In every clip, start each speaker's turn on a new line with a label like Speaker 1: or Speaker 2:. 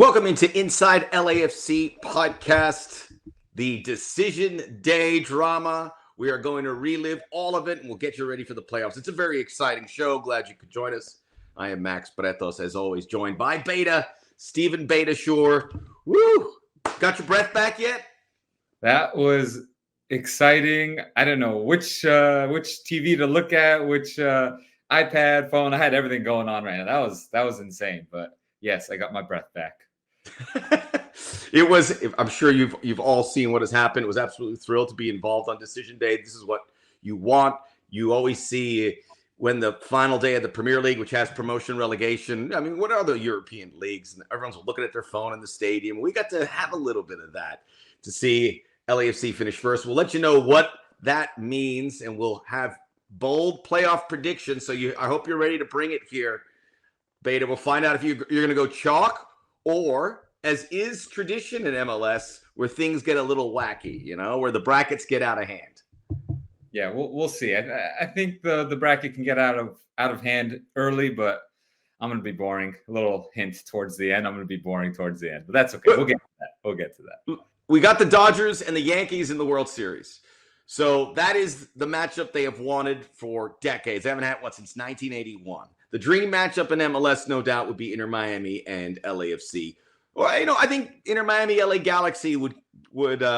Speaker 1: Welcome into Inside LAFC podcast, the decision day drama. We are going to relive all of it, and we'll get you ready for the playoffs. It's a very exciting show. Glad you could join us. I am Max Bretos, as always, joined by Steve Beitashour. Woo! Got your breath back yet?
Speaker 2: That was exciting. I don't know which TV to look at, which iPad, phone. I had everything going on right now. That was insane. But yes, I got my breath back.
Speaker 1: It was. I'm sure you've all seen what has happened. It was absolutely thrilled to be involved on decision day. This is what you want. You always see when the final day of the Premier League, which has promotion, relegation. I mean, what are the European leagues? Everyone's looking at their phone in the stadium. We got to have a little bit of that to see LAFC finish first. We'll let you know what that means, and we'll have bold playoff predictions. So I hope you're ready to bring it here, Beta. We'll find out if you're going to go chalk or, as is tradition in MLS, where things get a little wacky, where the brackets get out of hand.
Speaker 2: Yeah, we'll see. I think the bracket can get out of hand early, but I'm going to be boring. A little hint towards the end. I'm going to be boring towards the end, but that's okay. We'll get to that.
Speaker 1: We got the Dodgers and the Yankees in the World Series. So that is the matchup they have wanted for decades. They haven't had one since 1981. The dream matchup in MLS, no doubt, would be Inter Miami and LAFC. Well, I think Inter Miami, LA Galaxy would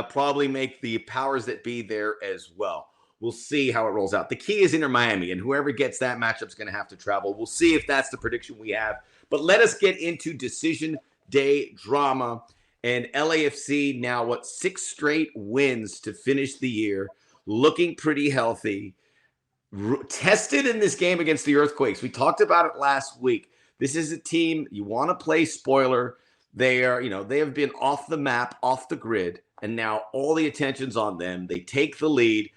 Speaker 1: probably make the powers that be there as well. We'll see how it rolls out. The key is Inter Miami, and whoever gets that matchup is going to have to travel. We'll see if that's the prediction we have. But let us get into decision day drama. And LAFC now, 6 straight wins to finish the year, looking pretty healthy. Tested in this game against the Earthquakes. We talked about it last week. This is a team you want to play spoiler. They have been off the map, off the grid, and now all the attention's on them. They take the lead.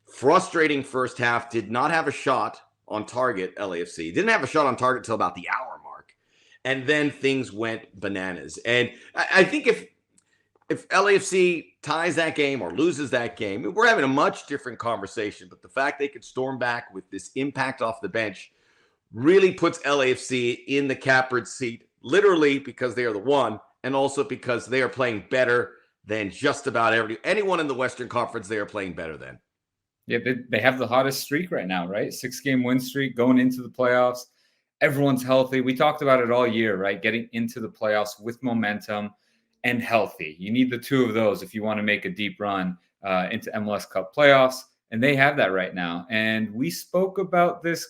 Speaker 1: Frustrating first half. Did not have a shot on target, LAFC. Didn't have a shot on target until about the hour mark. And then things went bananas. And I think if LAFC ties that game or loses that game, we're having a much different conversation. But the fact they could storm back with this impact off the bench really puts LAFC in the catbird seat, literally because they are the one, and also because they are playing better than just about anyone in the Western Conference. They are playing better than.
Speaker 2: Yeah, they have the hottest streak right now, right? 6-game win streak going into the playoffs. Everyone's healthy. We talked about it all year, right? Getting into the playoffs with momentum and healthy. You need the two of those if you want to make a deep run into MLS Cup Playoffs, and they have that right now. And we spoke about this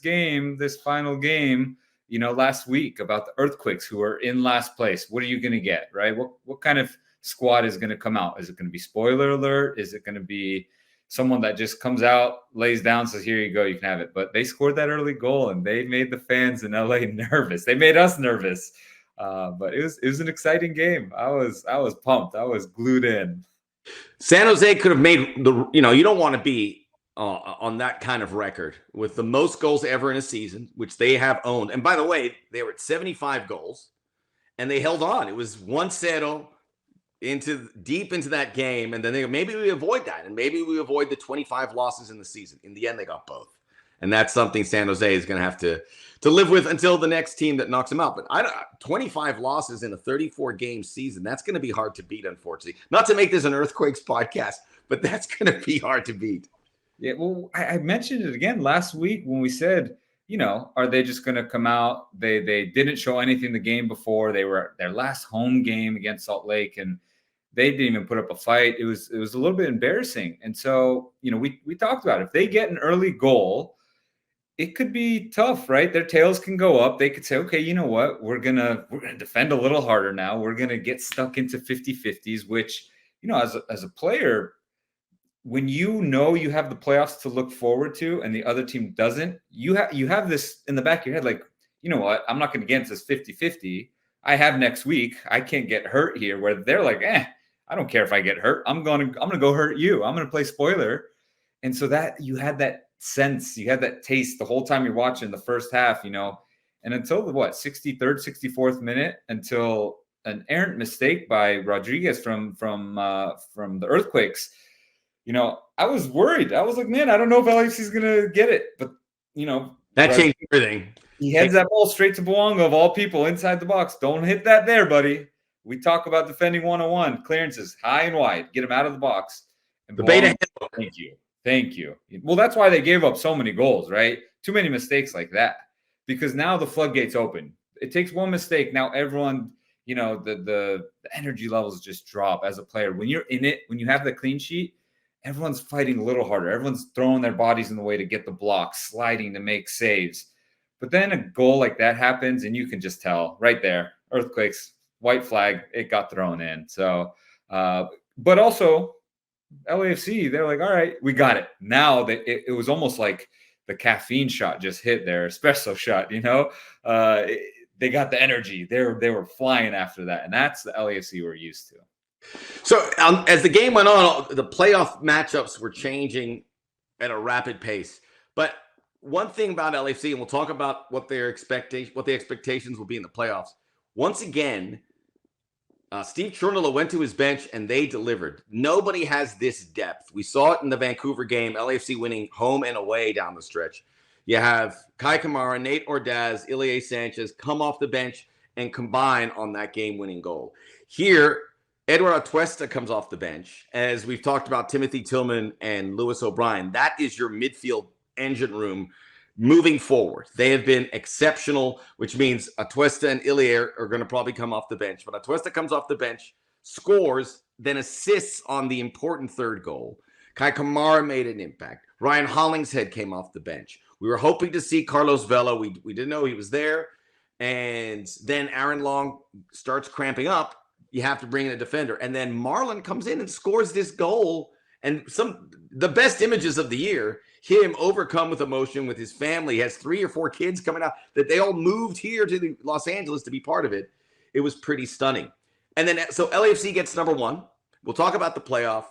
Speaker 2: final game, last week, about the Earthquakes, who are in last place. What are you going to get, right? What kind of squad is going to come out? Is it going to be spoiler alert? Is it going to be someone that just comes out, lays down, says, here you go, you can have it? But they scored that early goal, and they made the fans in LA nervous. They made us nervous. But it was an exciting game. I was pumped. I was glued in.
Speaker 1: San Jose could have made you don't want to be on that kind of record with the most goals ever in a season, which they have owned. And by the way, they were at 75 goals, and they held on. It was 1-0 deep into that game, and then maybe we avoid that, and maybe we avoid the 25 losses in the season. In the end, they got both. And that's something San Jose is going to have to live with until the next team that knocks them out. But 25 losses in a 34-game season, that's going to be hard to beat, unfortunately. Not to make this an Earthquakes podcast, but that's going to be hard to beat.
Speaker 2: Yeah, well, I mentioned it again last week when we said, are they just going to come out? They didn't show anything the game before. They were their last home game against Salt Lake, and they didn't even put up a fight. It was a little bit embarrassing. And so, we talked about it. If they get an early goal, it could be tough, right? Their tails can go up. They could say, okay, you know what? We're going to defend a little harder now. We're going to get stuck into 50-50s, which, as a player, when you have the playoffs to look forward to and the other team doesn't, you have this in the back of your head, like, you know what? I'm not going to get into this 50-50. I have next week. I can't get hurt here, where they're like, I don't care if I get hurt. I'm going to go hurt you. I'm going to play spoiler. And so that you had that sense, you had that taste the whole time you're watching the first half, and until the 63rd, 64th minute, until an errant mistake by Rodriguez from the Earthquakes, I was worried. I was like, man, I don't know if LAFC is going to get it. But,
Speaker 1: that changed everything.
Speaker 2: He heads that ball straight to Bouanga, of all people, inside the box. Don't hit that there, buddy. We talk about defending 101, clearances high and wide, get them out of the box. And
Speaker 1: The beta handbook.
Speaker 2: Thank you. Well, that's why they gave up so many goals, right? Too many mistakes like that, because now the floodgates open. It takes one mistake. Now everyone, the energy levels just drop as a player. When you're in it, when you have the clean sheet, everyone's fighting a little harder. Everyone's throwing their bodies in the way to get the block, sliding to make saves. But then a goal like that happens, and you can just tell right there, earthquakes, white flag, it got thrown in. So, but also LAFC, they're like, all right, we got it. Now that it was almost like the caffeine shot just hit their espresso shot, they got the energy. They were flying after that. And that's the LAFC we're used to.
Speaker 1: So as the game went on, the playoff matchups were changing at a rapid pace. But one thing about LAFC, and we'll talk about what the expectations will be in the playoffs. Once again, Steve Cherundolo went to his bench and they delivered. Nobody has this depth. We saw it in the Vancouver game, LAFC winning home and away down the stretch. You have Kai Kamara, Nate Ordaz, Ilie Sanchez come off the bench and combine on that game-winning goal. Here, Edward Atuesta comes off the bench. As we've talked about Timothy Tillman and Lewis O'Brien, that is your midfield engine room moving forward. They have been exceptional, which means Atuesta and Ilie are going to probably come off the bench. But Atuesta comes off the bench, scores, then assists on the important third goal. Kai Kamara made an impact. Ryan Hollingshead came off the bench. We were hoping to see Carlos Vela. We didn't know he was there. And then Aaron Long starts cramping up. You have to bring in a defender. And then Marlon comes in and scores this goal. And the best images of the year, him overcome with emotion with his family. He has 3 or 4 kids coming out that they all moved here to Los Angeles to be part of it. It was pretty stunning. And then, so LAFC gets number 1. We'll talk about the playoff.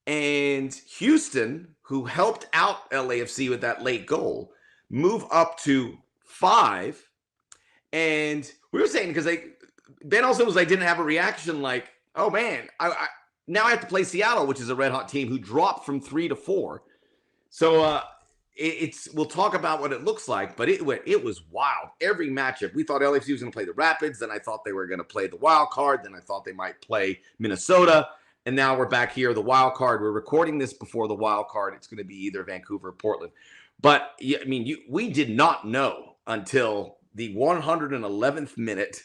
Speaker 1: And Houston, who helped out LAFC with that late goal, move up to 5. And we were saying, because Ben also was like, didn't have a reaction like, oh man, now I have to play Seattle, which is a red hot team who dropped from 3 to 4. So we'll talk about what it looks like, but it was wild. Every matchup, we thought LAFC was going to play the Rapids. Then I thought they were going to play the wild card. Then I thought they might play Minnesota. And now we're back here, the wild card. We're recording this before the wild card. It's going to be either Vancouver or Portland. But I mean, we did not know until the 111th minute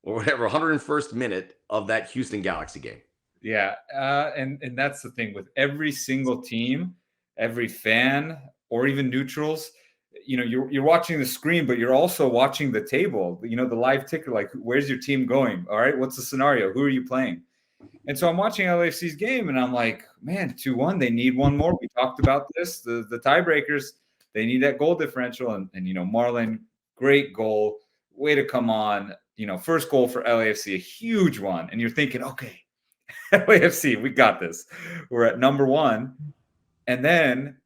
Speaker 1: or whatever, 101st minute of that Houston Galaxy game.
Speaker 2: Yeah, and that's the thing with every single team, every fan, or even neutrals. You're watching the screen, but you're also watching the table. The live ticker, like, where's your team going? All right, what's the scenario? Who are you playing? And so I'm watching LAFC's game, and I'm like, man, 2-1. They need one more. We talked about this. The tiebreakers. They need that goal differential, and Marlon, great goal, way to come on. First goal for LAFC, a huge one, and you're thinking, okay, LAFC, we got this. We're at number 1, and then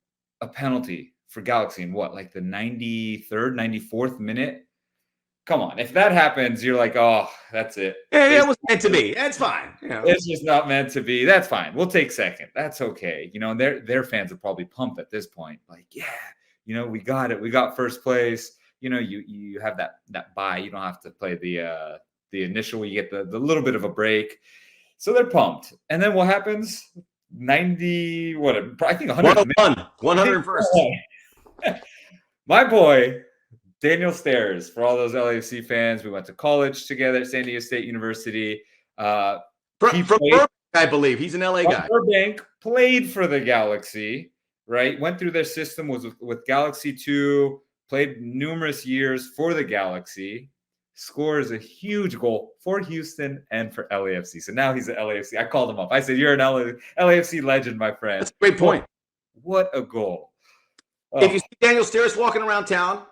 Speaker 2: a penalty for Galaxy in like the 93rd, 94th minute. Come on, if that happens, you're like, oh, that's it.
Speaker 1: Yeah, it was meant to be. That's fine.
Speaker 2: It's just not meant to be. That's fine. We'll take second. That's okay. Their fans are probably pumped at this point. Like, yeah, we got it. We got first place. You have that bye. You don't have to play the initial. You get the little bit of a break. So they're pumped. And then what happens? 90, I think 101.
Speaker 1: 101st.
Speaker 2: My boy, Daniel Stairs, for all those LAFC fans, we went to college together at San Diego State University.
Speaker 1: From Burbank, I believe. He's an LA guy.
Speaker 2: Burbank, played for the Galaxy, right? Went through their system, was with Galaxy 2, played numerous years for the Galaxy, scores a huge goal for Houston and for LAFC. So now he's an LAFC. I called him up. I said, you're an LAFC legend, my friend.
Speaker 1: That's a great point.
Speaker 2: What a goal.
Speaker 1: If you see Daniel Stairs walking around town,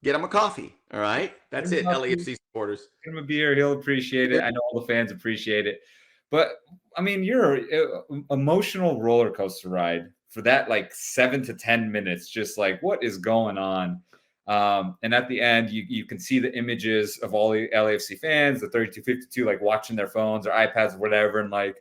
Speaker 1: get him a coffee. All right. That's it. LAFC supporters.
Speaker 2: Give him a beer. He'll appreciate it. I know all the fans appreciate it. But I mean, you're an emotional roller coaster ride for that, like 7 to 10 minutes. Just like, what is going on? And at the end, you can see the images of all the LAFC fans, the 3252, like watching their phones or iPads or whatever. And like,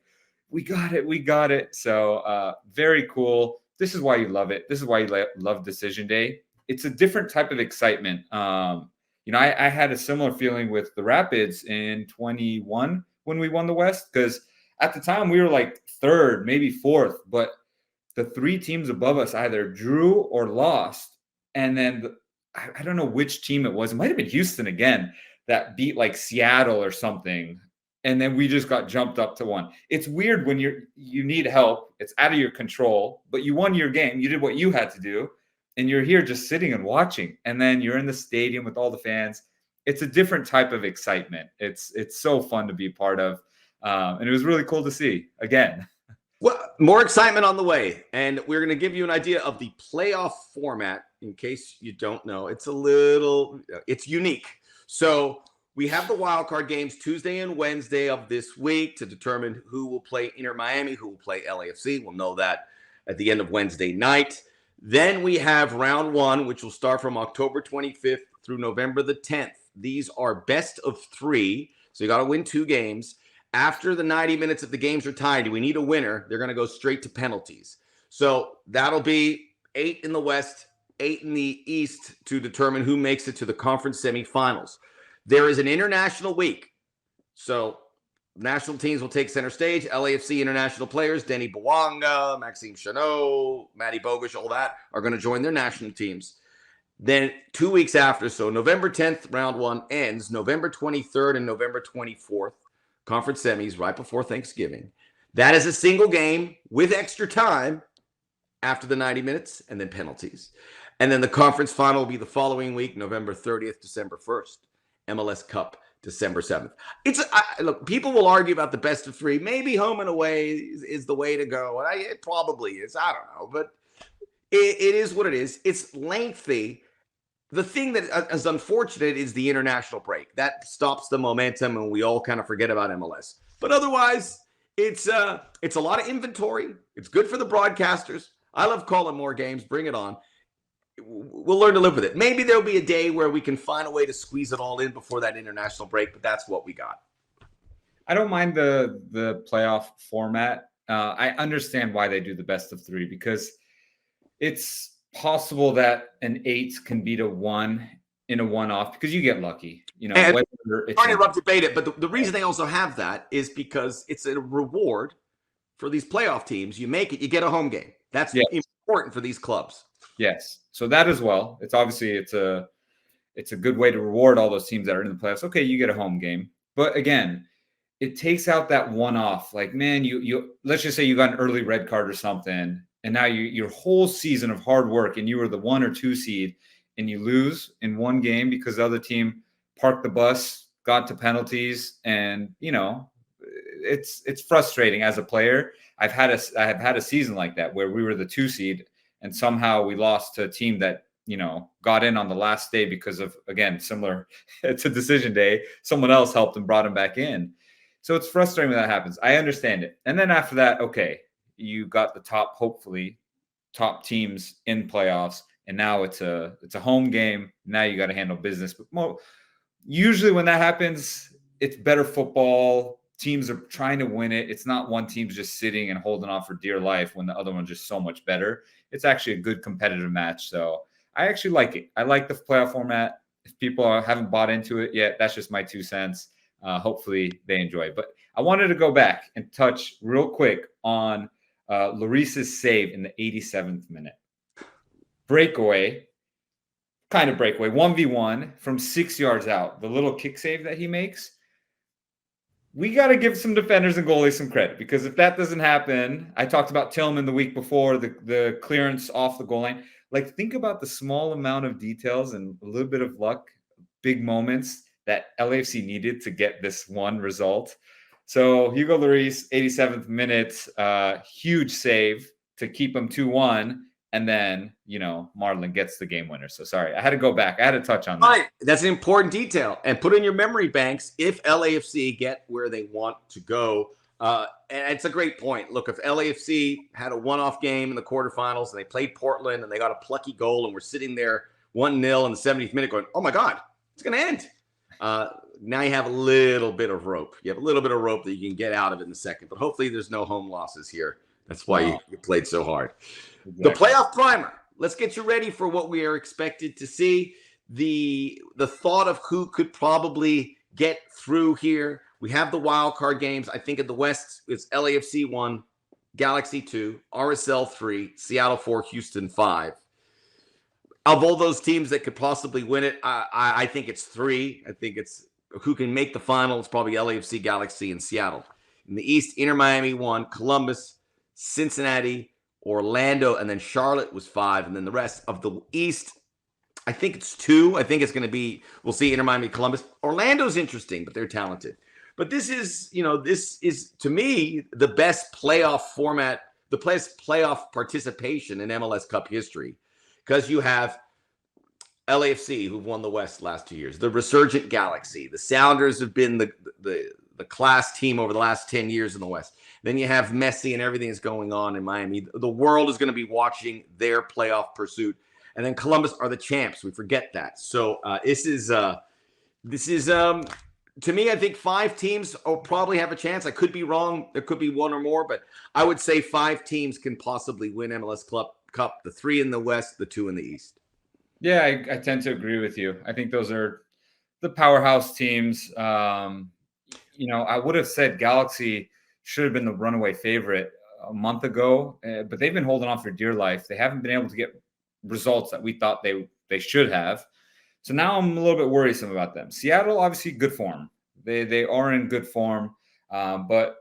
Speaker 2: we got it. So very cool. This is why you love it. This is why you love Decision Day. It's a different type of excitement. I had a similar feeling with the Rapids in 21 when we won the West, because at the time we were like third, maybe fourth, but the three teams above us either drew or lost. And then I don't know which team it was. It might have been Houston again that beat like Seattle or something. And then we just got jumped up to one. It's weird when you need help. It's out of your control, but you won your game. You did what you had to do. And you're here just sitting and watching. And then you're in the stadium with all the fans. It's a different type of excitement. It's so fun to be part of. And it was really cool to see again.
Speaker 1: Well, more excitement on the way. And we're going to give you an idea of the playoff format in case you don't know. It's unique. So we have the wildcard games Tuesday and Wednesday of this week to determine who will play Inter Miami, who will play LAFC. We'll know that at the end of Wednesday night. Then we have round one, which will start from October 25th through November the 10th. These are best of three. So you got to win 2 games. After the 90 minutes, if the games are tied, we need a winner. They're going to go straight to penalties. So that'll be 8 in the West, 8 in the East to determine who makes it to the conference semifinals. There is an international week. So national teams will take center stage. LAFC international players, Denny Bouanga, Maxime Chanot, Matty Bogush, all that are going to join their national teams. Then 2 weeks after, so November 10th, round one ends. November 23rd and November 24th, conference semis right before Thanksgiving. That is a single game with extra time after the 90 minutes and then penalties. And then the conference final will be the following week, November 30th, December 1st. MLS Cup, December 7th. Look, people will argue about the best of 3. Maybe home and away is the way to go. And it probably is. I don't know. But it is what it is. It's lengthy. The thing that is unfortunate is the international break. That stops the momentum, and we all kind of forget about MLS. But otherwise, it's a lot of inventory. It's good for the broadcasters. I love calling more games. Bring it on. We'll learn to live with it. Maybe there'll be a day where we can find a way to squeeze it all in before that international break, but that's what we got.
Speaker 2: I don't mind the playoff format. I understand why they do the best of 3 because it's possible that an 8 can beat a 1 in a one-off because you get lucky.
Speaker 1: Sorry to interrupt debate it, but the reason they also have that is because it's a reward for these playoff teams. You make it, you get a home game. That's important for these clubs.
Speaker 2: Yes. So that as well. It's obviously it's a good way to reward all those teams that are in the playoffs. Okay, you get a home game. But again, it takes out that one-off. Like, man, you let's just say you got an early red card or something, and now your whole season of hard work and you were the 1 or 2 seed and you lose in one game because the other team parked the bus, got to penalties, and it's frustrating as a player. I have had a season like that where we were the 2 seed and somehow we lost to a team that, got in on the last day because of, again, similar to decision day, someone else helped and brought him back in. So it's frustrating when that happens. I understand it. And then after that, okay, you got the hopefully top teams in playoffs. And now it's a home game. Now you got to handle business. But usually when that happens, it's better football. Teams are trying to win it. It's not one team's just sitting and holding on for dear life when the other one's just so much better. It's actually a good competitive match. So I actually like it. I like the playoff format. If people haven't bought into it yet, that's just my 2 cents. Hopefully they enjoy it. But I wanted to go back and touch real quick on Lloris's save in the 87th minute. Breakaway, 1v1 from 6 yards out. The little kick save that he makes. We got to give some defenders and goalies some credit because if that doesn't happen, I talked about Tillman the week before, the clearance off the goal line. Like, think about the small amount of details and a little bit of luck, big moments that LAFC needed to get this one result. So Hugo Lloris, 87th minute, huge save to keep him 2-1. And then, Marlon gets the game winner. So sorry, I had to go back. I had to touch on that.
Speaker 1: Right. That's an important detail. And put in your memory banks if LAFC get where they want to go. And it's a great point. Look, if LAFC had a one-off game in the quarterfinals and they played Portland and they got a plucky goal and we're sitting there 1-0 in the 70th minute going, oh, my God, it's going to end. Now you have a little bit of rope. You have a little bit of rope that you can get out of it in the second. But hopefully there's no home losses here. That's why you played so hard. Exactly. The playoff primer. Let's get you ready for what we are expected to see. The thought of who could probably get through here. We have the wild card games. I think in the West, it's LAFC 1, Galaxy 2, RSL 3, Seattle 4, Houston 5. Of all those teams that could possibly win it, I think it's 3. I think it's who can make the final. It's probably LAFC, Galaxy, and Seattle. In the East, Inter Miami 1, Columbus, Cincinnati, Orlando, and then Charlotte was 5. And then the rest of the East, I think it's 2. I think it's going to be, we'll see Inter Miami, Columbus. Orlando's interesting, but they're talented. But this is to me the best playoff format, the best playoff participation in MLS Cup history, because you have LAFC, who've won the West last 2 years, the resurgent Galaxy. The Sounders have been the class team over the last 10 years in the West. Then you have Messi and everything that's going on in Miami. The world is going to be watching their playoff pursuit. And then Columbus are the champs. We forget that. So this is to me, I think 5 teams will probably have a chance. I could be wrong. There could be 1 or more, but I would say 5 teams can possibly win MLS Cup, the 3 in the West, the 2 in the East.
Speaker 2: Yeah, I tend to agree with you. I think those are the powerhouse teams. I would have said Galaxy should have been the runaway favorite a month ago, but they've been holding on for dear life. They haven't been able to get results that we thought they should have. So now I'm a little bit worrisome about them. Seattle, obviously, good form. They are in good form. But,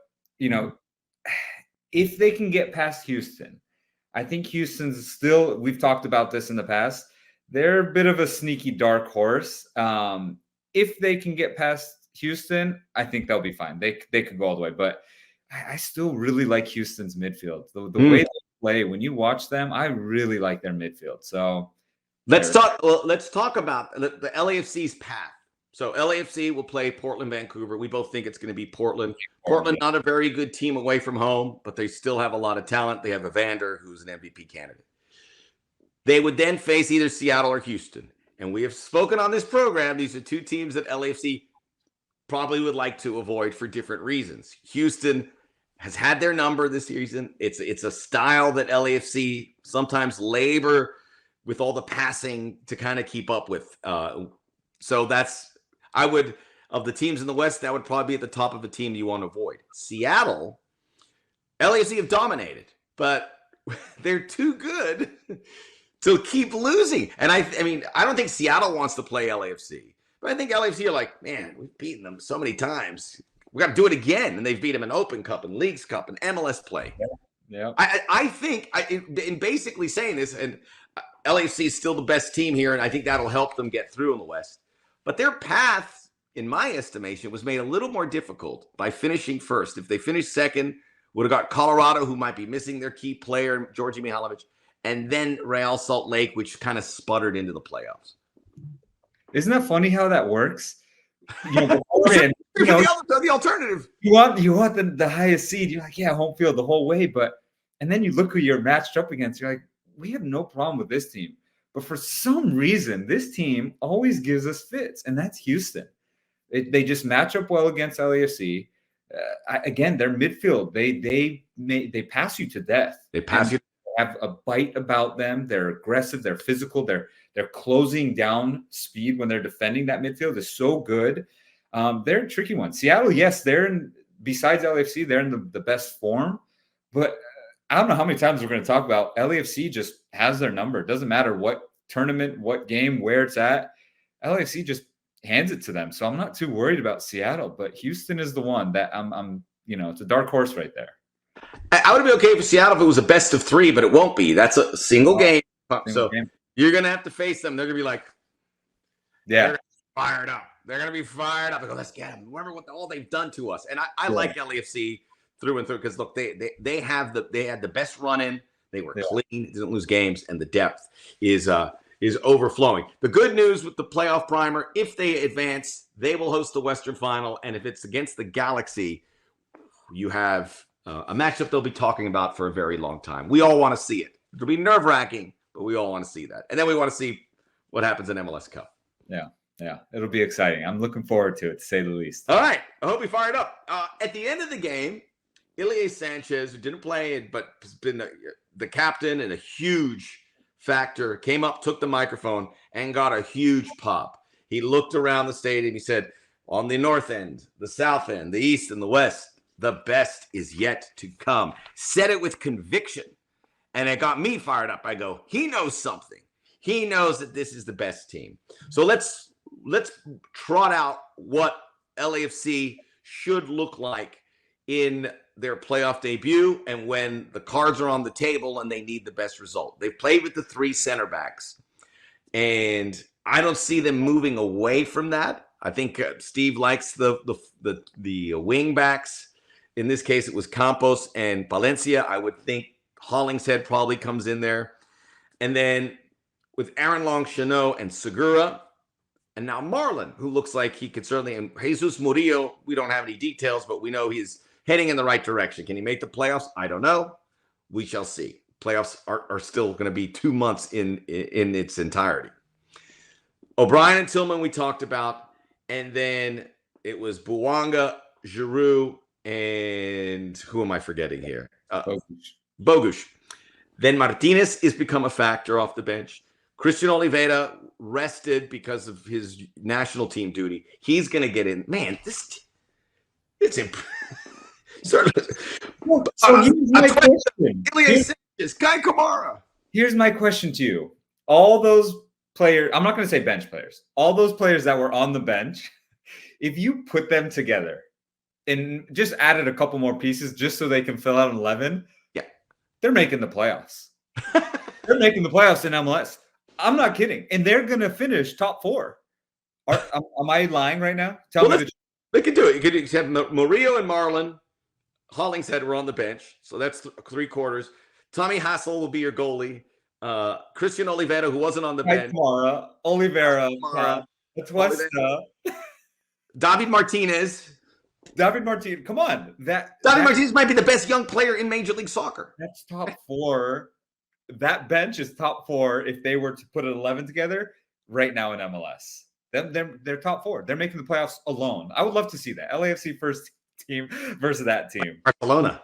Speaker 2: if they can get past Houston, I think Houston's still, we've talked about this in the past, they're a bit of a sneaky dark horse. If they can get past Houston, I think they'll be fine. They could go all the way. But I still really like Houston's midfield. The way they play, when you watch them, I really like their midfield. So
Speaker 1: let's talk about the LAFC's path. So LAFC will play Portland, Vancouver. We both think it's going to be Portland. Portland, not a very good team away from home, but they still have a lot of talent. They have Evander, who's an MVP candidate. They would then face either Seattle or Houston. And we have spoken on this program. These are 2 teams that LAFC probably would like to avoid for different reasons. Houston has had their number this season. It's a style that LAFC sometimes labor with all the passing to kind of keep up with. So of the teams in the West, that would probably be at the top of a team you want to avoid. Seattle, LAFC have dominated, but they're too good to keep losing. And I don't think Seattle wants to play LAFC, but I think LAFC are like, man, we've beaten them so many times. We got to do it again. And they've beat them in Open Cup and Leagues Cup and MLS play.
Speaker 2: Yeah.
Speaker 1: I think in basically saying this, and LAFC is still the best team here, and I think that'll help them get through in the West. But their path, in my estimation, was made a little more difficult by finishing first. If they finished second, would have got Colorado, who might be missing their key player, Georgi Mihailovic, and then Real Salt Lake, which kind of sputtered into the playoffs.
Speaker 2: Isn't that funny how that works? The
Speaker 1: alternative.
Speaker 2: You want the highest seed. You're like, yeah, home field the whole way. And then you look who you're matched up against. You're like, we have no problem with this team. But for some reason, this team always gives us fits, and that's Houston. They just match up well against LAFC. Again, their midfield, they pass you to death.
Speaker 1: They pass you.
Speaker 2: They have a bite about them. They're aggressive. They're physical. They're closing down speed when they're defending. That midfield is so good. They're a tricky one. Seattle, yes, besides LAFC, they're in the best form. But I don't know how many times we're going to talk about LAFC just has their number. It doesn't matter what tournament, what game, where it's at. LAFC just hands it to them. So I'm not too worried about Seattle, but Houston is the one that I'm it's a dark horse right there.
Speaker 1: I would be okay for Seattle if it was a best of 3, but it won't be. That's a single game. So you're going to have to face them. They're going to be like, they're fired up. They're going to be fired up. I go, let's get them. Remember what all they've done to us. And I like LAFC through and through because look, they had the best run in. They were clean, didn't lose games, and the depth is overflowing. The good news with the playoff primer, if they advance, they will host the Western Final, and if it's against the Galaxy, you have a matchup they'll be talking about for a very long time. We all want to see it. It'll be nerve-wracking, but we all want to see that. And then we want to see what happens in MLS Cup.
Speaker 2: Yeah, it'll be exciting. I'm looking forward to it, to say the least.
Speaker 1: All right, I hope you fired up. At the end of the game, Ilie Sanchez, who didn't play but has been the captain and a huge factor, came up, took the microphone, and got a huge pop. He looked around the stadium. He said, On the north end, the south end, the east, and the west, the best is yet to come. Said it with conviction. And it got me fired up. I go, he knows something. He knows that this is the best team. So let's trot out what LAFC should look like in their playoff debut and when the cards are on the table and they need the best result. They've played with the 3 center backs, and I don't see them moving away from that. I think Steve likes the wing backs. In this case, it was Campos and Valencia. I would think Hollingshead probably comes in there. And then with Aaron Long-Chanot and Segura, and now Marlon, who looks like he could certainly, and Jesus Murillo, we don't have any details, but we know he's heading in the right direction. Can he make the playoffs? I don't know. We shall see. Playoffs are still going to be 2 months in its entirety. O'Brien and Tillman we talked about, and then it was Bouanga, Giroux, and who am I forgetting here? Bogusz. Then Martinez has become a factor off the bench. Christian Oliveira rested because of his national team duty. He's going to get in. Man, it's so
Speaker 2: here's my question.
Speaker 1: Kai Kamara.
Speaker 2: Here's my question to you. All those players, I'm not going to say bench players, all those players that were on the bench, if you put them together and just added a couple more pieces just so they can fill out an 11, they're making the playoffs. They're making the playoffs in MLS. I'm not kidding. And they're going to finish top 4. Am I lying right now? Tell me.
Speaker 1: They can do it. You could have Murillo and Marlon. Hollingshead were on the bench. So that's 3/4. Tommy Hassel will be your goalie. Christian Oliveira, who wasn't on the bench.
Speaker 2: Oliveira. That's West.
Speaker 1: David Martinez.
Speaker 2: Come on.
Speaker 1: David Martinez might be the best young player in Major League Soccer.
Speaker 2: That's top 4. That bench is top 4 if they were to put an 11 together right now in MLS. They're top 4. They're making the playoffs alone. I would love to see that. LAFC first team versus that team.
Speaker 1: Barcelona.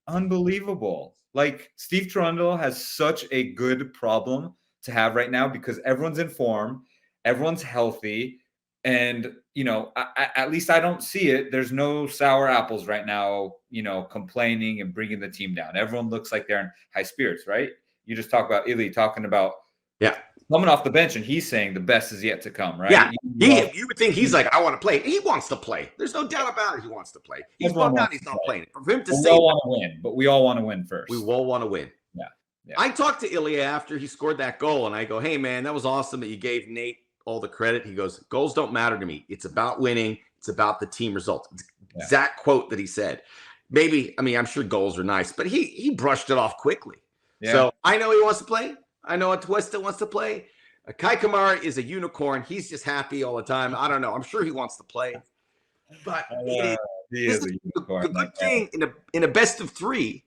Speaker 2: Unbelievable. Like, Steve Trundle has such a good problem to have right now because everyone's in form, everyone's healthy, and, at least I don't see it. There's no sour apples right now, complaining and bringing the team down. Everyone looks like they're in high spirits, right? You just talk about Ili talking about coming off the bench, and he's saying the best is yet to come, right?
Speaker 1: Yeah, you would think he's like, I want to play. He wants to play. There's no doubt about it. He wants to play. He's not playing. For him to say,
Speaker 2: we all want to win, but we all want to win first.
Speaker 1: We all want to win.
Speaker 2: Yeah.
Speaker 1: I talked to Ilya after he scored that goal, and I go, hey, man, that was awesome that you gave Nate all the credit. He goes, goals don't matter to me. It's about winning. It's about the team results. It's the exact quote that he said. Maybe, I'm sure goals are nice, but he brushed it off quickly. Yeah. So I know he wants to play. I know Atuesta wants to play. Kai Kamara is a unicorn. He's just happy all the time. I don't know. I'm sure he wants to play. But
Speaker 2: he is a unicorn.
Speaker 1: The good thing in a best of 3,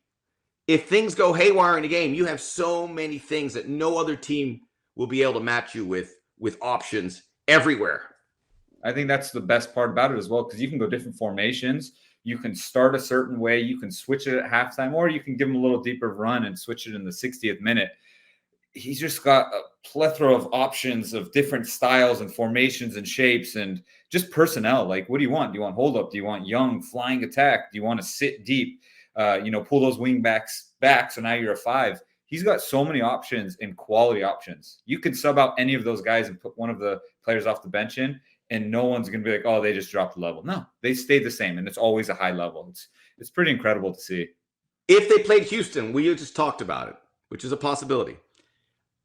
Speaker 1: if things go haywire in a game, you have so many things that no other team will be able to match you with options everywhere.
Speaker 2: I think that's the best part about it as well, because you can go different formations. You can start a certain way. You can switch it at halftime, or you can give him a little deeper run and switch it in the 60th minute. He's just got a plethora of options of different styles and formations and shapes and just personnel. Like, what do you want? Do you want hold up? Do you want young flying attack? Do you want to sit deep? Pull those wing backs back. So now you're a 5. He's got so many options and quality options. You can sub out any of those guys and put one of the players off the bench in, and no one's going to be like, oh, they just dropped the level. No, they stayed the same, and it's always a high level. It's pretty incredible to see.
Speaker 1: If they played Houston, we just talked about it, which is a possibility.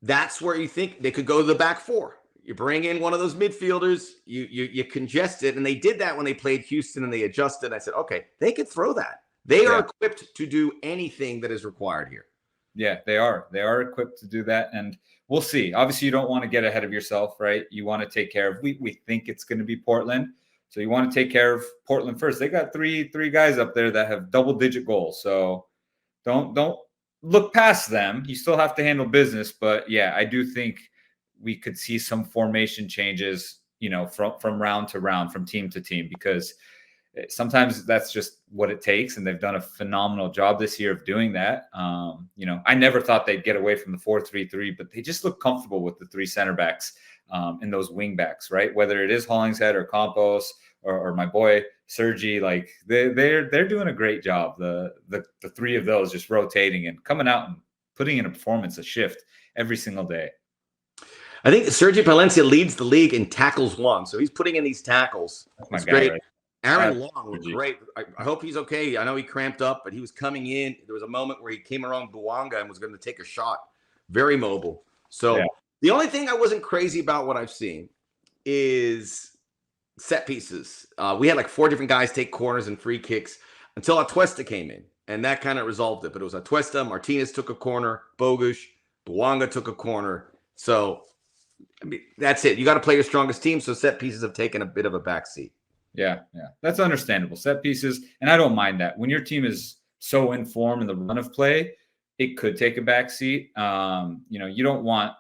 Speaker 1: That's where you think they could go to the back 4. You bring in one of those midfielders, you congest it, and they did that when they played Houston and they adjusted. I said, okay, they could throw that. They are equipped to do anything that is required here.
Speaker 2: Yeah, they are. They are equipped to do that, and we'll see. Obviously, you don't want to get ahead of yourself, right? You want to take care of. We think it's going to be Portland, so you want to take care of Portland first. They got three guys up there that have double-digit goals, so don't look past them. You still have to handle business, but yeah, I do think we could see some formation changes, from round to round, from team to team, because sometimes that's just what it takes, and they've done a phenomenal job this year of doing that. I never thought they'd get away from the 4-3-3, but they just look comfortable with the 3 center backs and those wing backs, right? Whether it is Hollingshead or Campos or my boy Sergi. Like they're doing a great job. The three of those just rotating and coming out and putting in a performance, a shift every single day.
Speaker 1: I think Sergi Palencia leads the league in tackles won, so he's putting in these tackles.
Speaker 2: That's my
Speaker 1: It's
Speaker 2: guy,
Speaker 1: great.
Speaker 2: right?
Speaker 1: Aaron Long was great. I hope he's okay. I know he cramped up, but he was coming in. There was a moment where he came around Buanga and was going to take a shot. Very mobile. So the only thing I wasn't crazy about what I've seen is set pieces. We had like 4 different guys take corners and free kicks until Atuesta came in, and that kind of resolved it. But it was Atuesta, Martinez took a corner, Bogusz, Buanga took a corner. So I mean, that's it. You got to play your strongest team, so set pieces have taken a bit of a backseat.
Speaker 2: Yeah. That's understandable. Set pieces, and I don't mind that. When your team is so in form in the run of play, it could take a backseat. You don't want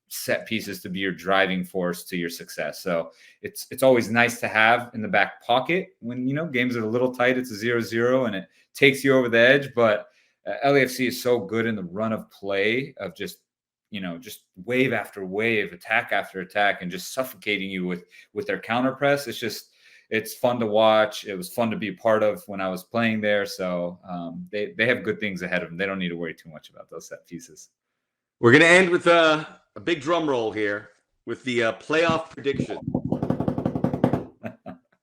Speaker 2: set pieces to be your driving force to your success. So it's always nice to have in the back pocket when, games are a little tight. It's a 0-0 and it takes you over the edge. But LAFC is so good in the run of play of just wave after wave, attack after attack, and just suffocating you with their counter press. It's fun to watch. It was fun to be a part of when I was playing there. So they have good things ahead of them. They don't need to worry too much about those set pieces.
Speaker 1: We're going to end with a big drum roll here with the playoff prediction.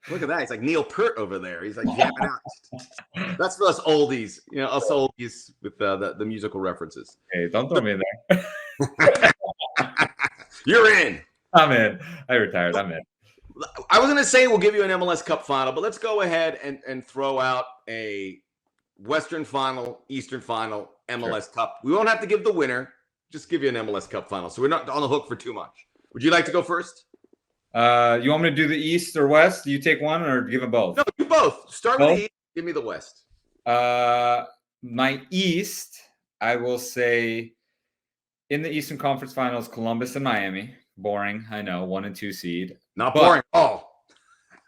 Speaker 1: Look at that. He's like Neil Peart over there. He's like jamming out. That's for us oldies, us oldies with the musical references.
Speaker 2: Hey, don't throw me in there.
Speaker 1: You're in.
Speaker 2: I'm in. I retired. I'm in.
Speaker 1: I was going to say we'll give you an MLS Cup final, but let's go ahead and throw out a Western final, Eastern final, MLS Cup. We won't have to give the winner. Just give you an MLS Cup final, so we're not on the hook for too much. Would you like to go first?
Speaker 2: You want me to do the East or West? Do you take one or give them both?
Speaker 1: No, do both. Start with the East. Give me the West.
Speaker 2: My East, I will say in the Eastern Conference Finals, Columbus and Miami. Boring, I know, 1 and 2 seed.
Speaker 1: Not boring at all.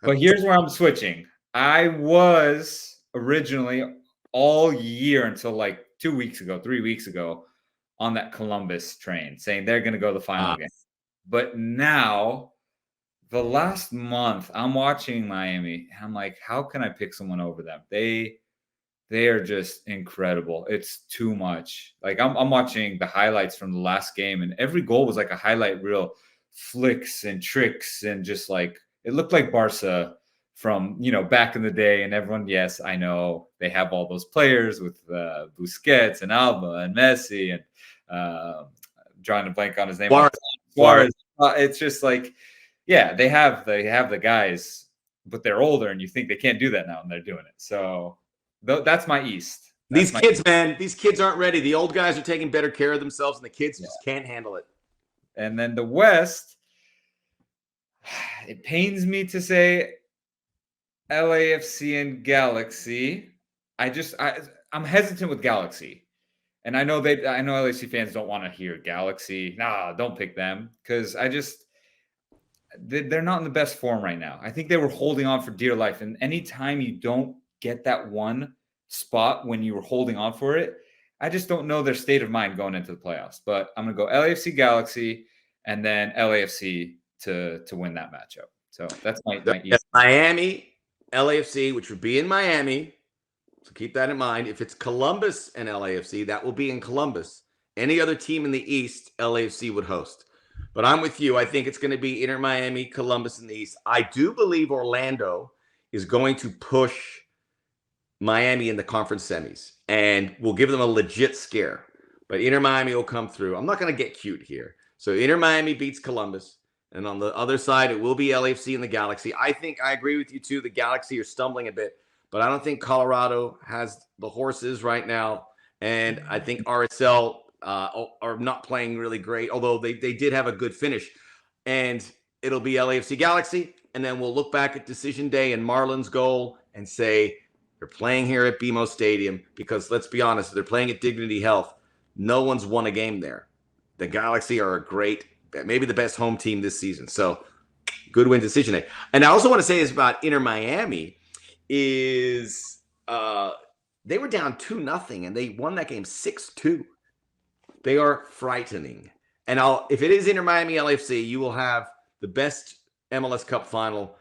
Speaker 2: But here's where I'm switching. I was originally all year until like 3 weeks ago, on that Columbus train, saying they're going to go to the final game. But now, the last month, I'm watching Miami, and I'm like, how can I pick someone over them? They are just incredible. It's too much. Like I'm watching the highlights from the last game, and every goal was like a highlight reel, flicks and tricks, and just like it looked like Barca from back in the day. And everyone, yes, I know they have all those players with Busquets and Alba and Messi and drawing a blank on his name. Suarez. It's just like, yeah, they have the guys, but they're older, and you think they can't do that now, and they're doing it. So. That's my East.
Speaker 1: These kids aren't ready. The old guys are taking better care of themselves, and the kids just can't handle it.
Speaker 2: And then the West, it pains me to say LAFC and Galaxy. I'm hesitant with Galaxy. And I know LAFC fans don't want to hear Galaxy. Nah, don't pick them, because they're not in the best form right now. I think they were holding on for dear life. And anytime you don't get that one spot when you were holding on for it, I just don't know their state of mind going into the playoffs. But I'm going to go LAFC Galaxy and then LAFC to win that matchup. So that's my East.
Speaker 1: Miami, LAFC, which would be in Miami. So keep that in mind. If it's Columbus and LAFC, that will be in Columbus. Any other team in the East, LAFC would host. But I'm with you. I think it's going to be Inter Miami, Columbus in the East. I do believe Orlando is going to push Miami in the conference semis, and we'll give them a legit scare. But Inter Miami will come through. I'm not going to get cute here. So Inter Miami beats Columbus, and on the other side, it will be LAFC and the Galaxy. I agree with you too. The Galaxy are stumbling a bit, but I don't think Colorado has the horses right now, and I think RSL are not playing really great, although they did have a good finish. And it'll be LAFC Galaxy, and then we'll look back at decision day and Marlon's goal and say, they're playing here at BMO Stadium, because let's be honest, they're playing at Dignity Health. No one's won a game there. The Galaxy are a great, maybe the best home team this season. So good win decision day. And I also want to say this about Inter Miami is they were down 2-0 and they won that game 6-2. They are frightening. And if it is Inter Miami LAFC, you will have the best MLS Cup final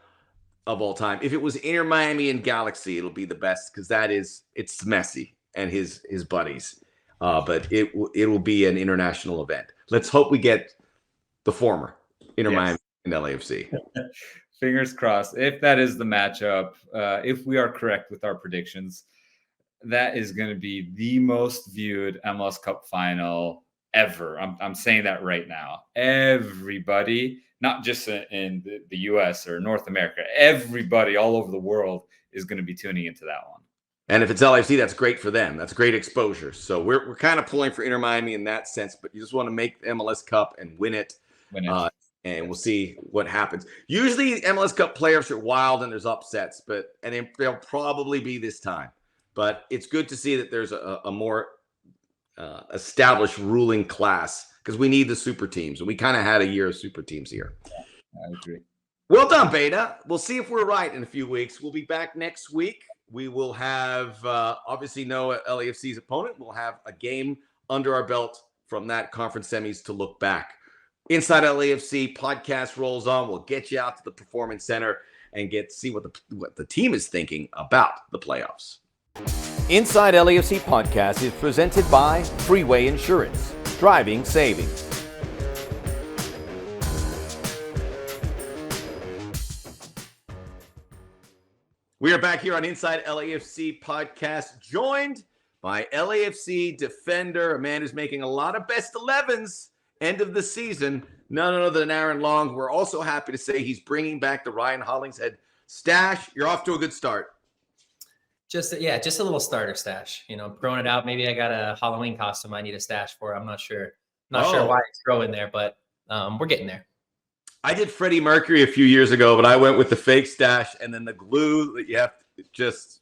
Speaker 1: of all time. If it was Inter Miami and Galaxy, it'll be the best because it's Messi and his buddies. But it will be an international event. Let's hope we get the former, Inter Miami and LAFC.
Speaker 2: Fingers crossed. If that is the matchup, if we are correct with our predictions, that is going to be the most viewed MLS Cup final ever. I'm saying that right now. Everybody, not just in the US or North America, everybody all over the world is going to be tuning into that one.
Speaker 1: And if it's LAFC, that's great for them. That's great exposure. So we're kind of pulling for Inter Miami in that sense, but you just want to make the MLS Cup and win it. And we'll see what happens. Usually MLS Cup playoffs are wild and there's upsets, and they'll probably be this time. But it's good to see that there's a more established ruling class because we need the super teams. And we kind of had a year of super teams here.
Speaker 2: Yeah, I agree.
Speaker 1: Well done, Beta. We'll see if we're right in a few weeks. We'll be back next week. We will have, obviously, no LAFC's opponent. We'll have a game under our belt from that conference semis to look back. Inside LAFC podcast rolls on. We'll get you out to the Performance Center and see what the team is thinking about the playoffs.
Speaker 3: Inside LAFC podcast is presented by Freeway Insurance. Driving savings.
Speaker 1: We are back here on Inside LAFC podcast, joined by LAFC Defender, a man who's making a lot of best 11s end of the season, none other than Aaron Long. We're also happy to say he's bringing back the Ryan Hollingshead stash. You're off to a good start.
Speaker 4: Just a little starter stash. Growing it out. Maybe I got a Halloween costume I need a stash for. I'm not sure. Not sure why it's growing there, but we're getting there.
Speaker 1: I did Freddie Mercury a few years ago, but I went with the fake stash and then the glue that you have. It's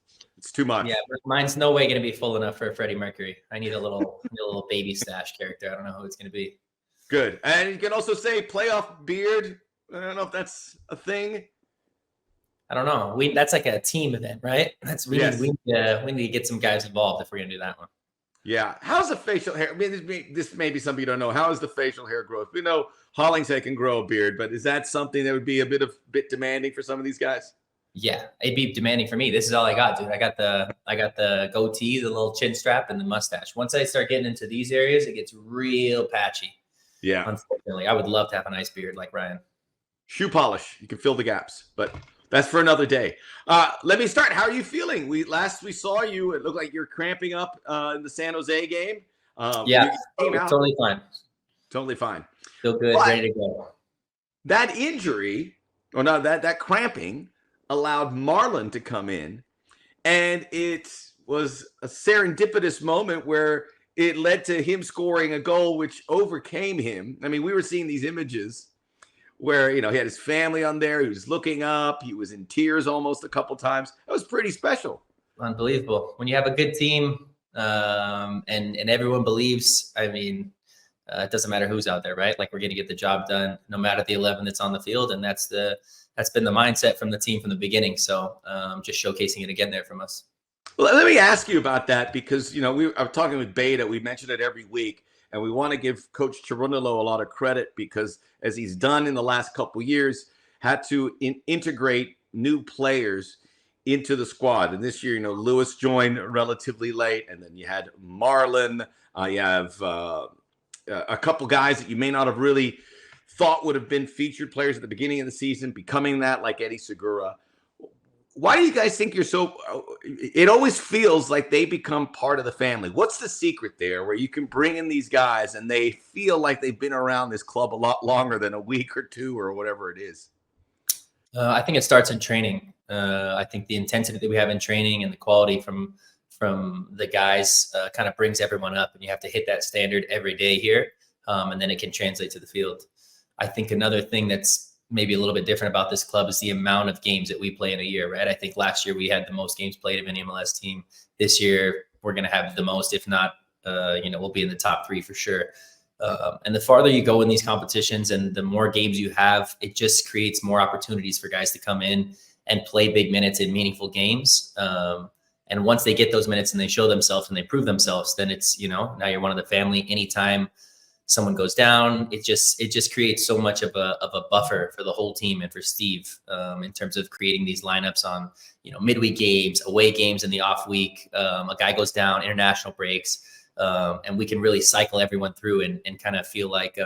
Speaker 1: too much.
Speaker 4: Yeah, mine's no way going to be full enough for Freddie Mercury. I need a little baby stash character. I don't know who it's going to be.
Speaker 1: Good. And you can also say playoff beard. I don't know if that's a thing.
Speaker 4: I don't know. That's like a team event, right? We need to get some guys involved if we're gonna do that one.
Speaker 1: Yeah. How's the facial hair? I mean, this may be something you don't know. How is the facial hair growth? We know Hollingshead can grow a beard, but is that something that would be a bit demanding for some of these guys?
Speaker 4: Yeah, it'd be demanding for me. This is all I got, dude. I got the goatee, the little chin strap, and the mustache. Once I start getting into these areas, it gets real patchy.
Speaker 1: Yeah.
Speaker 4: Unfortunately, I would love to have a nice beard like Ryan.
Speaker 1: Shoe polish. You can fill the gaps, but that's for another day. Let me start. How are you feeling? Last we saw you, it looked like you're cramping up in the San Jose game.
Speaker 4: Totally fine.
Speaker 1: Totally fine.
Speaker 4: Feel good, ready to go.
Speaker 1: That injury, or no, that cramping allowed Marlon to come in, and it was a serendipitous moment where it led to him scoring a goal which overcame him. I mean, we were seeing these images where, he had his family on there. He was looking up. He was in tears almost a couple times. It was pretty special.
Speaker 4: Unbelievable. When you have a good team and everyone believes, it doesn't matter who's out there, right? Like, we're going to get the job done no matter the 11 that's on the field. And that's been the mindset from the team from the beginning. So just showcasing it again there from us.
Speaker 1: Well, let me ask you about that because, I'm talking with Beta. We mention it every week. And we want to give Coach Cherundolo a lot of credit because, as he's done in the last couple of years, had to integrate new players into the squad. And this year, Lewis joined relatively late, and then you had Marlon. You have a couple guys that you may not have really thought would have been featured players at the beginning of the season, becoming that, like Eddie Segura. Why do you guys think you're so – it always feels like they become part of the family. What's the secret there where you can bring in these guys and they feel like they've been around this club a lot longer than a week or two or whatever it is?
Speaker 4: I think it starts in training. I think the intensity that we have in training and the quality from the guys kind of brings everyone up, and you have to hit that standard every day here, and then it can translate to the field. I think another thing that's maybe a little bit different about this club is the amount of games that we play in a year, right? I think last year we had the most games played of any MLS team. This year we're going to have the most, if not, we'll be in the top 3 for sure. And the farther you go in these competitions and the more games you have, it just creates more opportunities for guys to come in and play big minutes in meaningful games. And once they get those minutes and they show themselves and they prove themselves, then it's, now you're one of the family. Anytime someone goes down, it just creates so much of a buffer for the whole team and for Steve in terms of creating these lineups on, midweek games, away games in the off week. A guy goes down, international breaks, and we can really cycle everyone through and kind of feel like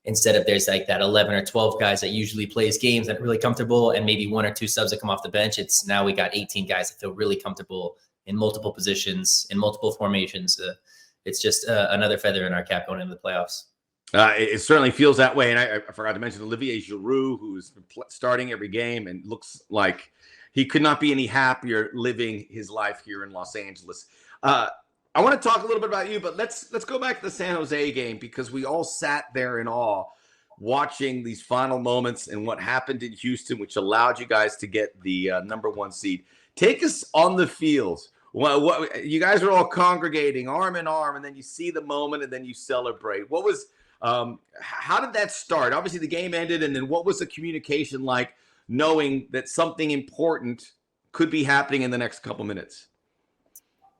Speaker 4: instead of there's like that 11 or 12 guys that usually plays games that are really comfortable and maybe 1 or 2 subs that come off the bench, it's now we got 18 guys that feel really comfortable in multiple positions, in multiple formations. It's just another feather in our cap going into the playoffs.
Speaker 1: It certainly feels that way. And I forgot to mention Olivier Giroud, who's starting every game and looks like he could not be any happier living his life here in Los Angeles. I want to talk a little bit about you, but let's go back to the San Jose game, because we all sat there in awe watching these final moments and what happened in Houston, which allowed you guys to get the number 1 seed. Take us on the field. What you guys are all congregating arm in arm, and then you see the moment, and then you celebrate. What was how did that start? Obviously, the game ended, and then what was the communication like, knowing that something important could be happening in the next couple minutes?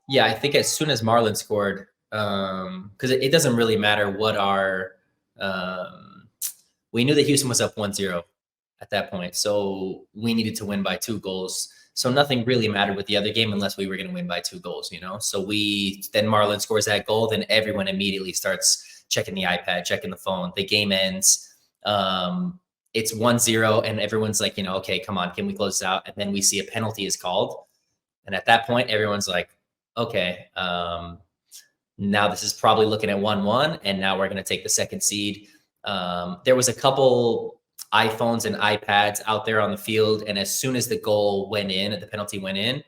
Speaker 4: Yeah, I think as soon as Marlon scored, because it doesn't really matter what our we knew that Houston was up 1-0 at that point, so we needed to win by 2 goals. So nothing really mattered with the other game unless we were going to win by 2 goals, So then Marlon scores that goal, then everyone immediately starts checking the iPad, checking the phone. The game ends. It's 1-0, and everyone's like, okay, come on, can we close it out? And then we see a penalty is called, and at that point, everyone's like, okay, now this is probably looking at 1-1, and now we're going to take the second seed. There was a couple iPhones and iPads out there on the field, and as soon as the goal went in, the penalty went in,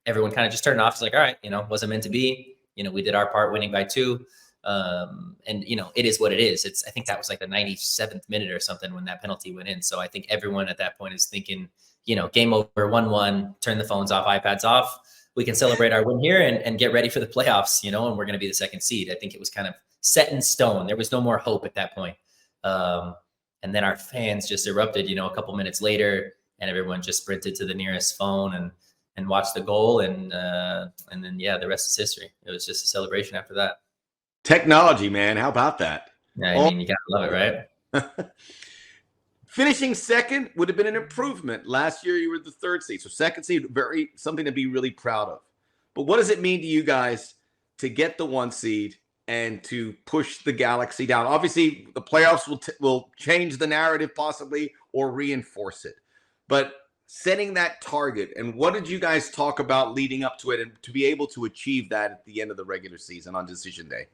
Speaker 4: everyone kind of just turned off. It's like, all right, wasn't meant to be. We did our part, winning by 2. And it is what it is. I think that was like the 97th minute or something when that penalty went in. So I think everyone at that point is thinking, game over, 1-1, turn the phones off, iPads off. We can celebrate our win here and get ready for the playoffs, and we're going to be the second seed. I think it was kind of set in stone. There was no more hope at that point. And then our fans just erupted, a couple minutes later, and everyone just sprinted to the nearest phone and watched the goal. And then, the rest is history. It was just a celebration after that.
Speaker 1: Technology, man. How about that?
Speaker 4: Yeah, I mean, you got to love it, right?
Speaker 1: Finishing second would have been an improvement. Last year, you were the 3rd seed. So second seed, something to be really proud of. But what does it mean to you guys to get the 1 seed and to push the Galaxy down? Obviously, the playoffs will change the narrative possibly or reinforce it. But setting that target, and what did you guys talk about leading up to it and to be able to achieve that at the end of the regular season on decision day?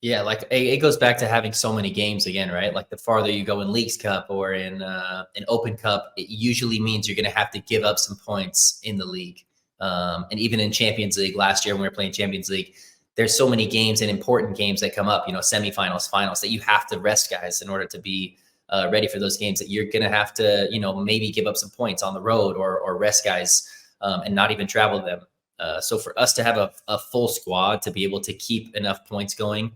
Speaker 4: Yeah, like it goes back to having so many games again, right? Like the farther you go in Leagues Cup or in an Open Cup, it usually means you're going to have to give up some points in the league. And even in Champions League last year when we were playing Champions League, there's so many games and important games that come up, semifinals, finals, that you have to rest guys in order to be ready for those games, that you're going to have to, maybe give up some points on the road or rest guys and not even travel them. So for us to have a full squad to be able to keep enough points going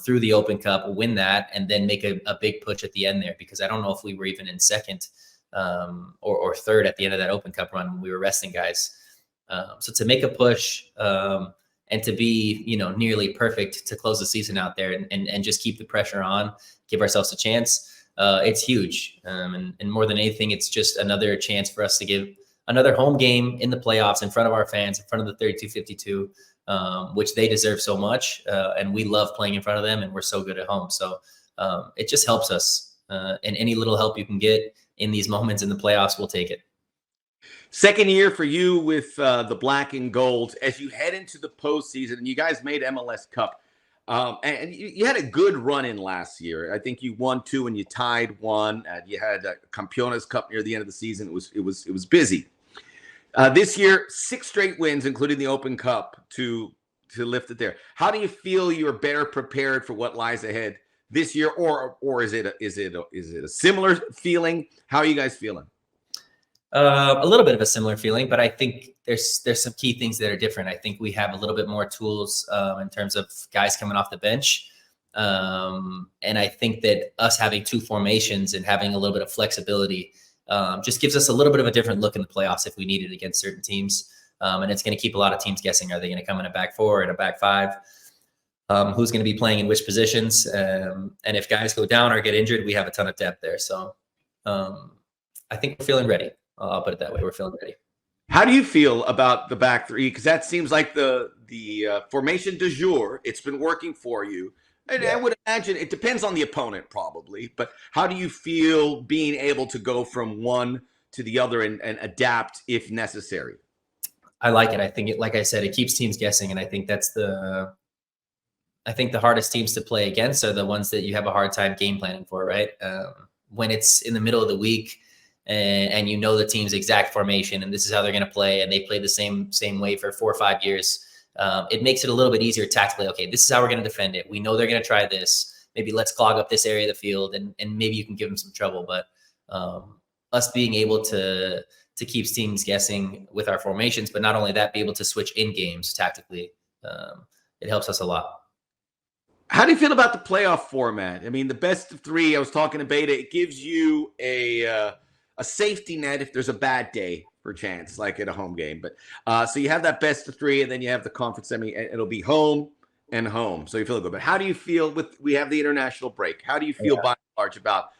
Speaker 4: through the Open Cup, win that, and then make a big push at the end there, because I don't know if we were even in second or third at the end of that Open Cup run when we were resting guys. So to make a push and to be, nearly perfect to close the season out there and just keep the pressure on, give ourselves a chance, it's huge. And more than anything, it's just another chance for us to give another home game in the playoffs in front of our fans, in front of the 3252, which they deserve so much. And we love playing in front of them, and we're so good at home. So it just helps us. And any little help you can get in these moments in the playoffs, we'll take it.
Speaker 1: Second year for you with the black and gold. As you head into the postseason, and you guys made MLS Cup, and you had a good run in last year. I think you won 2 and you tied 1. You had a Campeones Cup near the end of the season. It was busy. This year, 6 straight wins, including the Open Cup, to lift it there. How do you feel you're better prepared for what lies ahead this year, or is it a similar feeling? How are you guys feeling?
Speaker 4: A little bit of a similar feeling, but I think there's some key things that are different. I think we have a little bit more tools in terms of guys coming off the bench. And I think that us having 2 formations and having a little bit of flexibility just gives us a little bit of a different look in the playoffs if we need it against certain teams. And it's going to keep a lot of teams guessing. Are they going to come in a back 4 and a back 5? who's going to be playing in which positions. And if guys go down or get injured, we have a ton of depth there. So I think we're feeling ready. I'll put it that way. We're feeling ready.
Speaker 1: How do you feel about the back three? Because that seems like the formation du jour. It's been working for you. And I would imagine it depends on the opponent probably. But how do you feel being able to go from one to the other and adapt if necessary?
Speaker 4: I like it. I think it, like I said, it keeps teams guessing. And I think I think the hardest teams to play against are the ones that you have a hard time game planning for, right? When it's in the middle of the week and you know the team's exact formation and this is how they're going to play and they play the same way for 4 or 5 years, it makes it a little bit easier tactically. Okay, this is how we're going to defend it. We know they're going to try this. Maybe let's clog up this area of the field and maybe you can give them some trouble. But us being able to keep teams guessing with our formations, but not only that, be able to switch in games tactically, it helps us a lot.
Speaker 1: How do you feel about the playoff format? I mean, the best of three, I was talking to Beta, it gives you a safety net if there's a bad day, for chance, like at a home game. But so you have that best of three, and then you have the conference semi, and it'll be home and home. So you feel good. But how do you feel we have the international break? How do you feel by and large about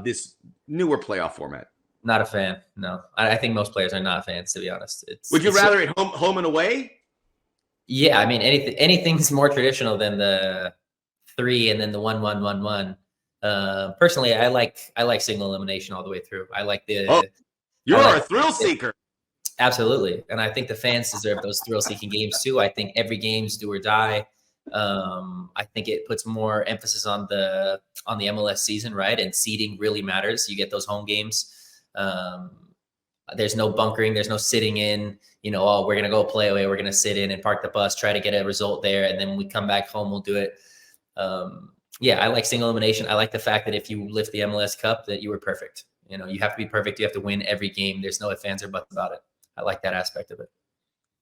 Speaker 1: this newer playoff format?
Speaker 4: Not a fan. No, I think most players are not fans, to be honest.
Speaker 1: Would you rather it home and away?
Speaker 4: Yeah, I mean, anything's more traditional than the 3 and then the 1-1-1-1. Personally, I like single elimination all the way through. I like the.
Speaker 1: You're a thrill seeker.
Speaker 4: Absolutely, and I think the fans deserve those thrill-seeking games too. I think every game's do or die. I think it puts more emphasis on the MLS season, right? And seeding really matters. You get those home games. There's no bunkering. There's no sitting in. Oh, we're gonna go play away. We're gonna sit in and park the bus, try to get a result there, and then when we come back home, we'll do it. I like single elimination. I like the fact that if you lift the MLS Cup, that you were perfect. You have to be perfect. You have to win every game. There's no ifs, ands, or buts about it. I like that aspect of it.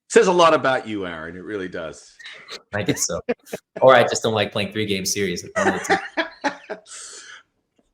Speaker 1: Says a lot about you, Aaron. It really does.
Speaker 4: I guess so. Or I just don't like playing 3-game series.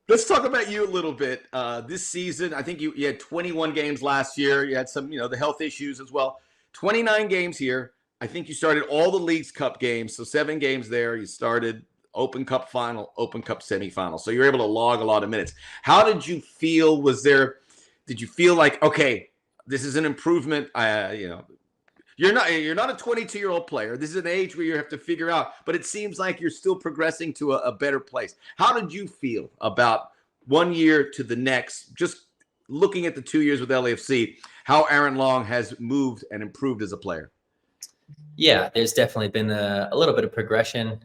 Speaker 1: Let's talk about you a little bit. This season, I think you had 21 games last year. You had some, the health issues as well. 29 games here. I think you started all the Leagues Cup games, so 7 games there. You started Open Cup final, Open Cup semifinal. So you're able to log a lot of minutes. How did you feel? Did you feel like, okay, this is an improvement? You're not a 22-year-old player. This is an age where you have to figure out, but it seems like you're still progressing to a better place. How did you feel about 1 year to the next, just looking at the 2 years with LAFC, how Aaron Long has moved and improved as a player?
Speaker 4: Yeah, there's definitely been a little bit of progression.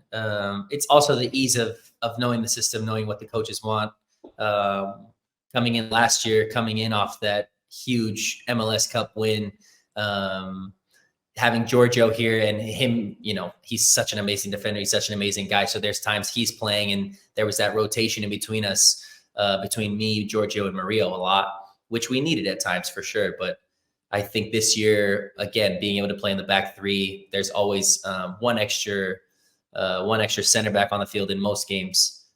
Speaker 4: It's also the ease of knowing the system, knowing what the coaches want. Coming in last year, coming in off that huge MLS Cup win, having Giorgio here and him, he's such an amazing defender. He's such an amazing guy. So there's times he's playing and there was that rotation in between us, between me, Giorgio, and Mario a lot, which we needed at times for sure. But I think this year, again, being able to play in the back three, there's always one extra center back on the field in most games.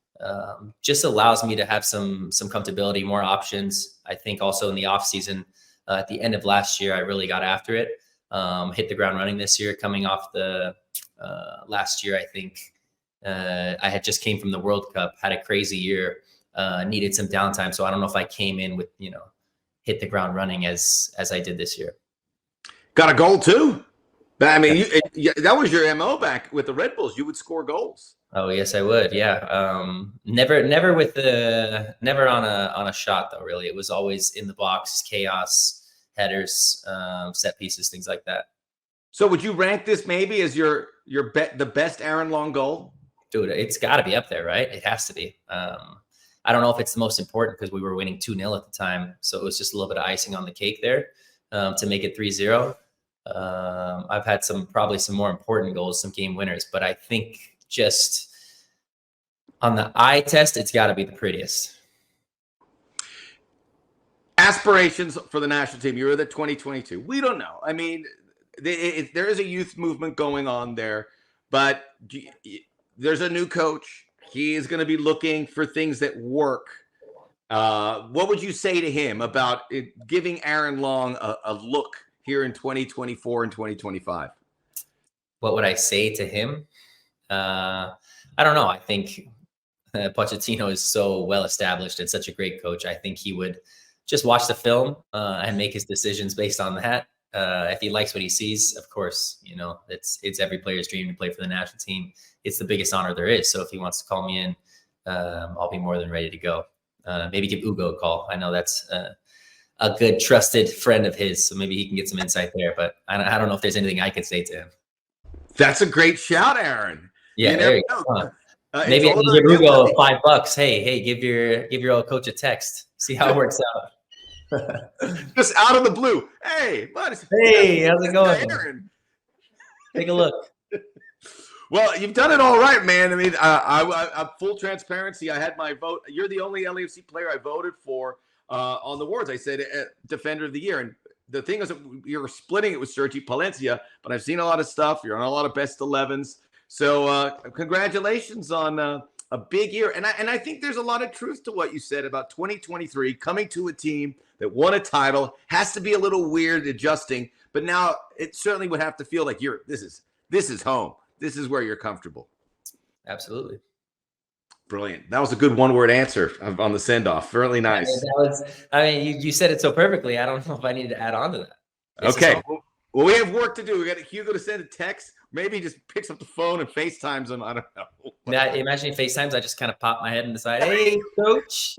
Speaker 4: Just allows me to have some comfortability, more options. I think also in the off season, at the end of last year, I really got after it. Hit the ground running this year, coming off the last year. I think I had just came from the World Cup, had a crazy year, needed some downtime. So I don't know if I came in with, hit the ground running as I did this year.
Speaker 1: Got a goal too. But I mean, that was your MO back with the Red Bulls. You would score goals.
Speaker 4: Oh yes, I would. Yeah. Never on a shot though. Really, it was always in the box, chaos, headers, set pieces, things like that.
Speaker 1: So would you rank this maybe as the best Aaron Long goal?
Speaker 4: Dude, it's got to be up there, right? It has to be. I don't know if it's the most important because we were winning 2-0 at the time. So it was just a little bit of icing on the cake there to make it 3-0. I've had probably some more important goals, some game winners, but I think just on the eye test, it's got to be the prettiest.
Speaker 1: Aspirations for the national team. You're the 2022. We don't know. I mean, there is a youth movement going on there, but there's a new coach. He is going to be looking for things that work. What would you say to him about giving Aaron Long a look here in 2024 and 2025?
Speaker 4: What would I say to him? I don't know. I think Pochettino is so well established and such a great coach. I think he would just watch the film and make his decisions based on that. If he likes what he sees, of course, you know, it's every player's dream to play for the national team. It's the biggest honor there is. So if he wants to call me in, I'll be more than ready to go. Maybe give Ugo a call. I know that's a good trusted friend of his, so maybe he can get some insight there. But I don't know if there's anything I can say to him.
Speaker 1: That's a great shout, Aaron.
Speaker 4: Yeah, there you go. Maybe I can give Ugo $5. Hey, give your old coach a text. See how it works out.
Speaker 1: Just out of the blue. Hey, buddy.
Speaker 4: Hey, how's it going? Aaron. Take a look.
Speaker 1: Well, you've done it all right, man. I mean, I full transparency. I had my vote. You're the only LAFC player I voted for on the awards. I said Defender of the Year. And the thing is, you're splitting it with Sergi Palencia, but I've seen a lot of stuff. You're on a lot of best 11s. So congratulations on a big year. And I think there's a lot of truth to what you said about 2023 coming to a team that won a title. Has to be a little weird adjusting, but now it certainly would have to feel like this is home. This is where you're comfortable.
Speaker 4: Absolutely.
Speaker 1: Brilliant. That was a good one-word answer on the send-off. Really nice.
Speaker 4: You said it so perfectly. I don't know if I need to add on to that.
Speaker 1: Okay. Well, we have work to do. We got Hugo to send a text. Maybe he just picks up the phone and FaceTimes him. I don't know.
Speaker 4: Now, imagine FaceTimes. I just kind of pop my head and decide, hey, coach.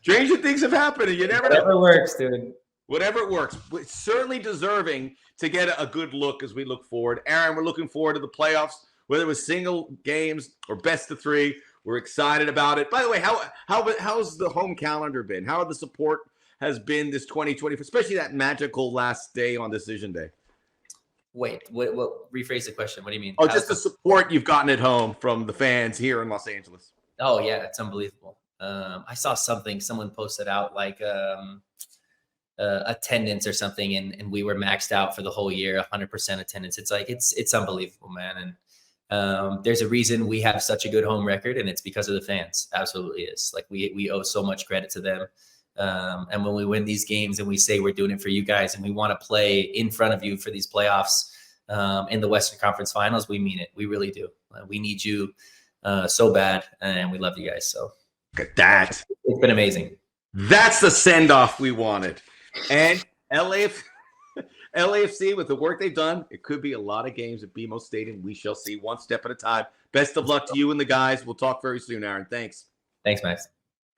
Speaker 1: Stranger things have happened, and you never know.
Speaker 4: Whatever works, dude.
Speaker 1: Whatever it works. It's certainly deserving to get a good look as we look forward. Aaron, we're looking forward to the playoffs, whether it was single games or best of 3. We're excited about it. By the way, how's the home calendar been? How the support has been this 2020, especially that magical last day on decision day?
Speaker 4: Wait, what? Rephrase the question. What do you mean?
Speaker 1: Oh, just the support you've gotten at home from the fans here in Los Angeles.
Speaker 4: Oh, yeah, it's unbelievable. I saw someone posted out like attendance or something, and we were maxed out for the whole year, 100% attendance. It's like it's unbelievable, man. And there's a reason we have such a good home record, and it's because of the fans. Absolutely is. Like we owe so much credit to them. And when we win these games and we say we're doing it for you guys and we want to play in front of you for these playoffs in the Western Conference Finals, we mean it. We really do. We need you so bad, and we love you guys. So
Speaker 1: look at that.
Speaker 4: It's been amazing.
Speaker 1: That's the send-off we wanted. And LAFC, with the work they've done, it could be a lot of games at BMO Stadium. We shall see, one step at a time. Best of luck to you and the guys. We'll talk very soon, Aaron. Thanks.
Speaker 4: Thanks, Max.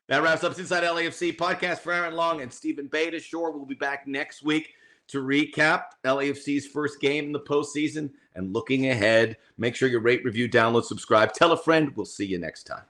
Speaker 1: That wraps up Inside LAFC podcast for Aaron Long and Stephen Beitashour. We'll be back next week to recap LAFC's first game in the postseason and looking ahead. Make sure you rate, review, download, subscribe. Tell a friend. We'll see you next time.